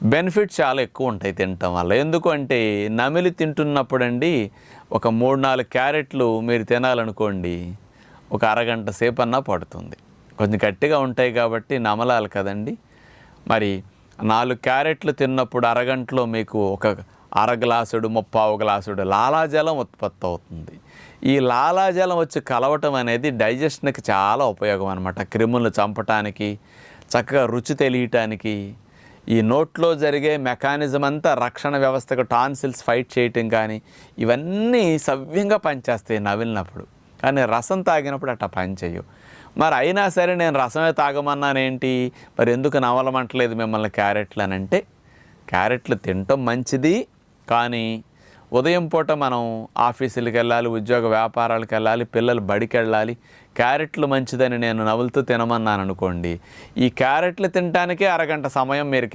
Benefits చాలా ఎక్కువ ఉంటాయి తినటం వల్ల. ఎందుకు అంటే నమిలి తింటున్నప్పుడండి ఒక 3, 4 క్యారెట్లు మీరు తినాలనుకోండి, ఒక అరగంట సేపన్నా పడుతుంది. కొంచెం గట్టిగా ఉంటాయి కాబట్టి నమలాలి కదండి. మరి 4 క్యారెట్లు తిన్నప్పుడు అరగంటలో మీకు ఒక అర గ్లాసుడు, ముప్పావు గ్లాసుడు లాలాజలం ఉత్పత్తి అవుతుంది. ఈ లాలాజలం వచ్చి కలవటం అనేది డైజెషన్కి చాలా ఉపయోగం అనమాట. క్రిములను చంపటానికి, చక్కగా రుచి తెలియటానికి, ఈ నోట్లో జరిగే మెకానిజం అంతా రక్షణ వ్యవస్థకు టాన్సిల్స్ ఫైట్ చేయటం కానీ ఇవన్నీ సవ్యంగా పనిచేస్తాయి నవిలినప్పుడు. కానీ రసం తాగినప్పుడు అట్లా పనిచేయవు. మరి అయినా సరే నేను రసమే తాగమన్నానేంటి, మరి ఎందుకు నవలమంటలేదు మిమ్మల్ని క్యారెట్లు అని అంటే, క్యారెట్లు తినటం మంచిది. కానీ ఉదయం పూట మనం ఆఫీసులకు వెళ్ళాలి, ఉద్యోగ వ్యాపారాలకు వెళ్ళాలి, పిల్లలు బడికి వెళ్ళాలి. క్యారెట్లు మంచిదని నేను నవ్వులుతూ తినమన్నాను అనుకోండి, ఈ క్యారెట్లు తినటానికే అరగంట సమయం మీరు